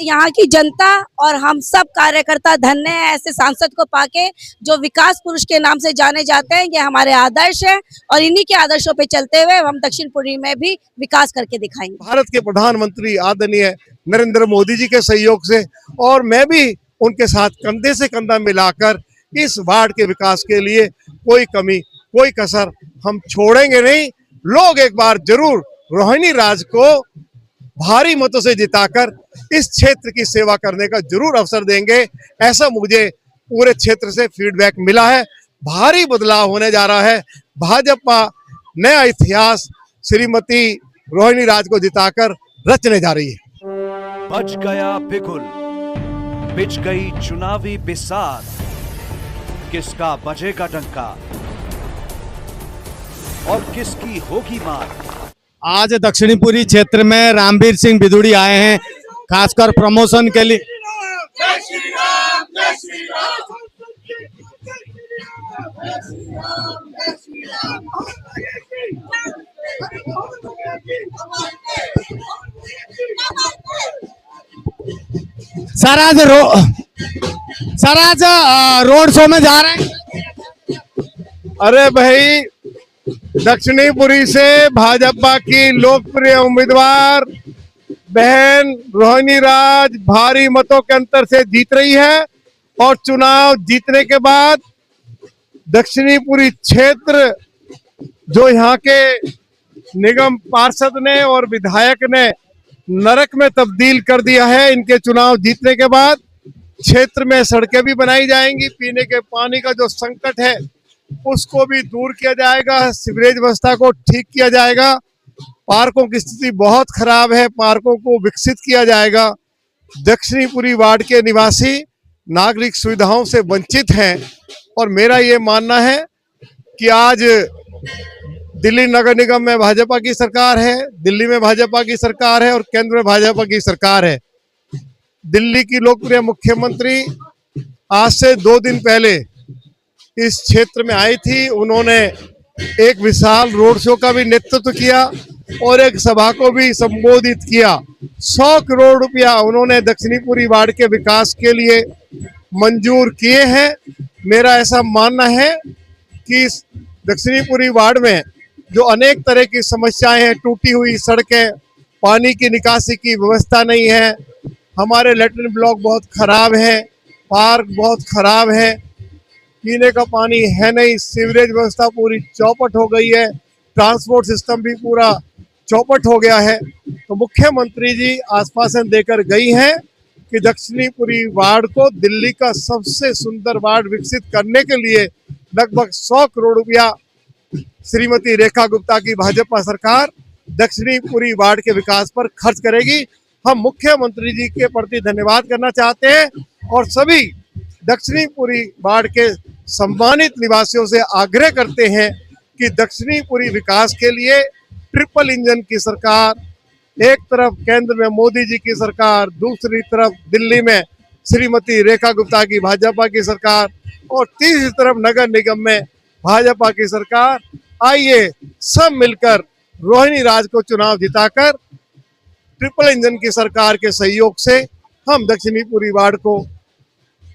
यहाँ की जनता और हम सब कार्यकर्ता धन्य है ऐसे सांसद को पाके जो विकास पुरुष के नाम से जाने जाते हैं। ये हमारे आदर्श है और इन्हीं के आदर्शों पे चलते हुए हम दक्षिणपुरी में भी विकास करके दिखाएंगे। भारत के प्रधानमंत्री आदरणीय नरेंद्र मोदी जी के सहयोग से और मैं भी उनके साथ कंधे से कंधा मिलाकर इस वार्ड के विकास के लिए कोई कमी कोई कसर हम छोड़ेंगे नहीं। लोग एक बार जरूर रोहिणी राज को भारी मतों से जिताकर इस क्षेत्र की सेवा करने का जरूर अवसर देंगे, ऐसा मुझे पूरे क्षेत्र से फीडबैक मिला है। भारी बदलाव होने जा रहा है। भाजपा नया इतिहास श्रीमती रोहिणी राज को जिताकर रचने जा रही है। बज गया बिगुल, बिछ गई चुनावी बिसात, किसका बजेगा डंका और किसकी होगी मार। आज दक्षिणपुरी क्षेत्र में रामवीर सिंह बिदुड़ी आए हैं खासकर प्रमोशन के लिए। जय श्री राम, जय श्री राम। सर आज रोड शो में जा रहे हैं। अरे भाई, दक्षिणीपुरी से भाजपा की लोकप्रिय उम्मीदवार बहन रोहिणी राज भारी मतों के अंतर से जीत रही है और चुनाव जीतने के बाद दक्षिणीपुरी क्षेत्र जो यहाँ के निगम पार्षद ने और विधायक ने नरक में तब्दील कर दिया है। इनके चुनाव जीतने के बाद क्षेत्र में सड़कें भी बनाई जाएंगी, पीने के पानी का जो संकट है उसको भी दूर किया जाएगा, सीवरेज व्यवस्था को ठीक किया जाएगा, पार्कों की स्थिति बहुत खराब है, पार्कों को विकसित किया जाएगा। दक्षिणीपुरी वार्ड के निवासी नागरिक सुविधाओं से वंचित हैं और मेरा ये मानना है कि आज दिल्ली नगर निगम में भाजपा की सरकार है, दिल्ली में भाजपा की सरकार है और केंद्र में भाजपा की सरकार है। दिल्ली की लोकप्रिय मुख्यमंत्री आज से 2 दिन पहले इस क्षेत्र में आई थी। उन्होंने एक विशाल रोड शो का भी नेतृत्व किया और एक सभा को भी संबोधित किया। 100 करोड़ रुपया उन्होंने दक्षिणीपुरी वार्ड के विकास के लिए मंजूर किए हैं। मेरा ऐसा मानना है कि इस दक्षिणीपुरी वार्ड में जो अनेक तरह की समस्याएं हैं, टूटी हुई सड़कें, पानी की निकासी की व्यवस्था नहीं है, हमारे लैट्रिन ब्लॉक बहुत खराब है, पार्क बहुत खराब है, पीने का पानी है नहीं, सीवरेज व्यवस्था पूरी चौपट हो गई है, ट्रांसपोर्ट सिस्टम भी पूरा चौपट हो गया है। तो मुख्यमंत्री जी आश्वासन देकर गई हैं कि दक्षिणीपुरी वार्ड को दिल्ली का सबसे सुंदर वार्ड विकसित करने के लिए लगभग 100 करोड़ रुपया श्रीमती रेखा गुप्ता की भाजपा सरकार दक्षिणीपुरी वार्ड के विकास पर खर्च करेगी। हम मुख्यमंत्री जी के प्रति धन्यवाद करना चाहते हैं और सभी दक्षिणीपुरी वार्ड के सम्मानित निवासियों से आग्रह करते हैं कि दक्षिणीपुरी विकास के लिए ट्रिपल इंजन की सरकार, एक तरफ केंद्र में मोदी जी की सरकार, दूसरी तरफ दिल्ली में श्रीमती रेखा गुप्ता की भाजपा की सरकार और तीसरी तरफ नगर निगम में भाजपा की सरकार, आइए सब मिलकर रोहिणी राज को चुनाव जिताकर ट्रिपल इंजन की सरकार के सहयोग से हम दक्षिणीपुरी वार्ड को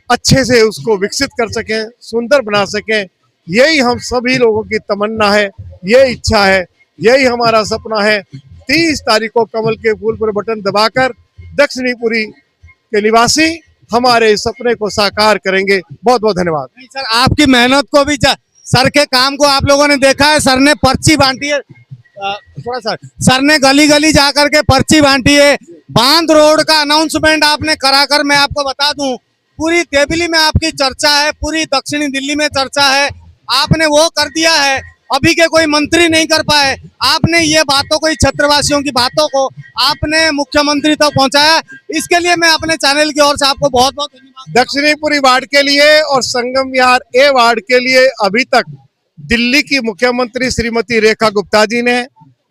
अच्छे से उसको विकसित कर सकें, सुंदर बना सकें। यही हम सभी लोगों की तमन्ना है, यही इच्छा है, यही हमारा सपना है। 30 तारीख को कमल के फूल पर बटन दबाकर दक्षिणीपुरी के निवासी हमारे इस सपने को साकार करेंगे। बहुत बहुत धन्यवाद। सर, आपकी मेहनत को भी, सर के काम को आप लोगों ने देखा है। सर ने पर्ची बांटी है, थोड़ा सर ने गली गली जाकर के पर्ची बांटी है। बांध रोड का अनाउंसमेंट आपने कराकर, मैं आपको बता दूं, पूरी देवली में आपकी चर्चा है, पूरी दक्षिणी दिल्ली में चर्चा है। आपने वो कर दिया है, अभी के कोई मंत्री नहीं कर पाए। आपने ये बातों को, क्षेत्रवासियों की बातों को आपने मुख्यमंत्री तक पहुंचाया। इसके लिए मैं अपने चैनल की ओर से आपको बहुत बहुत धन्यवाद। दक्षिणीपुरी वार्ड के लिए और संगम विहार ए वार्ड के लिए अभी तक दिल्ली की मुख्यमंत्री श्रीमती रेखा गुप्ता जी ने,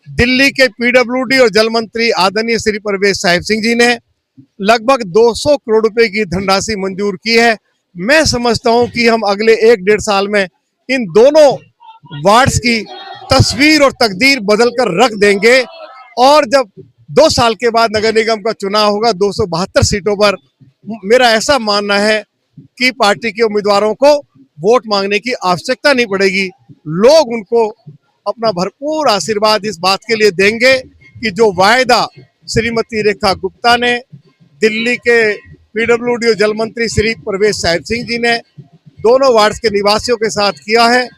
दिल्ली के पीडब्ल्यूडी और जल मंत्री आदरणीय श्री परवेश साहिब सिंह जी ने लगभग 200 करोड़ रुपए की धनराशि मंजूर की है। मैं समझता हूं कि हम अगले 1-1.5 साल में इन दोनों वार्ड्स की तस्वीर और तकदीर बदल कर रख देंगे और जब 2 साल के बाद नगर निगम का चुनाव होगा 272 सीटों पर। मेरा ऐसा मानना है कि पार्टी के उम्मीदवारों को वोट मांगने की आवश्यकता नहीं पड़ेगी। लोग उनको अपना भरपूर आशीर्वाद इस बात के लिए देंगे कि जो वायदा श्रीमती रेखा गुप्ता ने, दिल्ली के पीडब्ल्यूडी जल मंत्री श्री प्रवेश साहिब सिंह जी ने दोनों वार्ड के निवासियों के साथ किया है,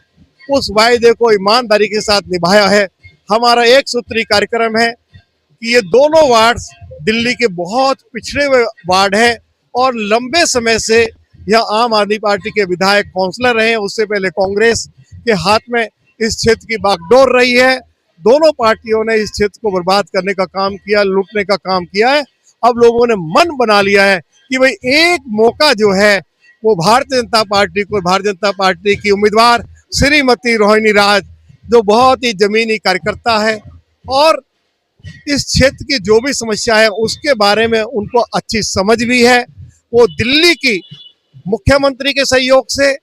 उस वायदे को ईमानदारी के साथ निभाया है। हमारा एक सूत्री कार्यक्रम है कि ये दोनों वार्ड दिल्ली के बहुत पिछड़े हुए वार्ड है और लंबे समय से यह आम आदमी पार्टी के विधायक काउंसलर रहे हैं, उससे पहले कांग्रेस के हाथ में इस क्षेत्र की बागडोर रही है। दोनों पार्टियों ने इस क्षेत्र को बर्बाद करने का काम किया, लूटने का काम किया है। अब लोगों ने मन बना लिया है कि भाई एक मौका जो है वो भारतीय जनता पार्टी को, भारतीय जनता पार्टी की उम्मीदवार श्रीमती रोहिणी राज जो बहुत ही जमीनी कार्यकर्ता है और इस क्षेत्र की जो भी समस्या है उसके बारे में उनको अच्छी समझ भी है। वो दिल्ली की मुख्यमंत्री के सहयोग से,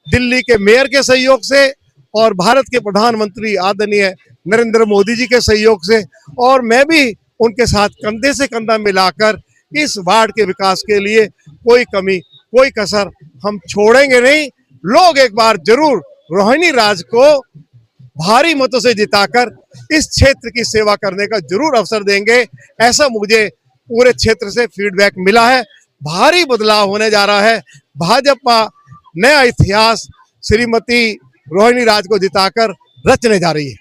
दिल्ली के मेयर के सहयोग से और भारत के प्रधानमंत्री आदरणीय नरेंद्र मोदी जी के सहयोग से और मैं भी उनके साथ कंधे से कंधा मिलाकर इस वार्ड के विकास के लिए कोई कमी, कोई कसर हम छोड़ेंगे नहीं। लोग एक बार जरूर रोहिणी राज को भारी मतों से जिताकर इस क्षेत्र की सेवा करने का जरूर अवसर देंगे, ऐसा मुझे पूरे क्षेत्र से फीडबैक मिला है। भारी बदलाव होने जा रहा है। भाजपा नया इतिहास श्रीमती रोहिणी राज को जिताकर रचने जा रही है।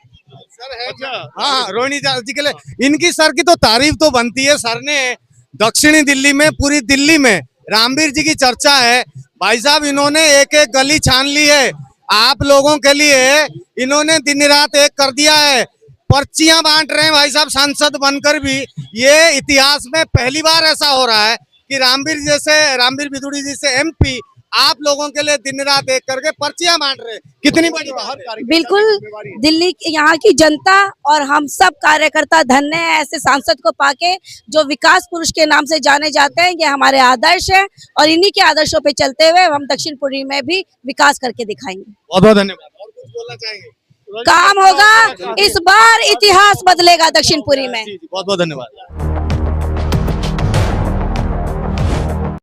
सर है हाँ, रोहिणी जी के लिए इनकी सर की तो तारीफ तो बनती है। सर ने दक्षिणी दिल्ली में, पूरी दिल्ली में रामवीर जी की चर्चा है। भाई साहब इन्होंने एक एक गली छान ली है आप लोगों के लिए, इन्होंने दिन रात एक कर दिया है, पर्चियां बांट रहे हैं भाई साहब सांसद बनकर भी। ये इतिहास में पहली बार ऐसा हो रहा है कि रामवीर बिदुड़ी जी से एमपी आप लोगों के लिए दिन रात एक करके पर्चियां बांट रहे हैं। कितनी बड़ी बात है। बिल्कुल, दिल्ली यहाँ की जनता और हम सब कार्यकर्ता धन्य है ऐसे सांसद को पाके जो विकास पुरुष के नाम से जाने जाते हैं। ये हमारे आदर्श है और इन्हीं के आदर्शों पे चलते हुए हम दक्षिण पूर्वी में भी विकास करके दिखाएंगे। बहुत बहुत धन्यवाद। और कुछ बोलना चाहेंगे? काम होगा, इस बार इतिहास बदलेगा दक्षिण पूर्वी में। बहुत बहुत धन्यवाद।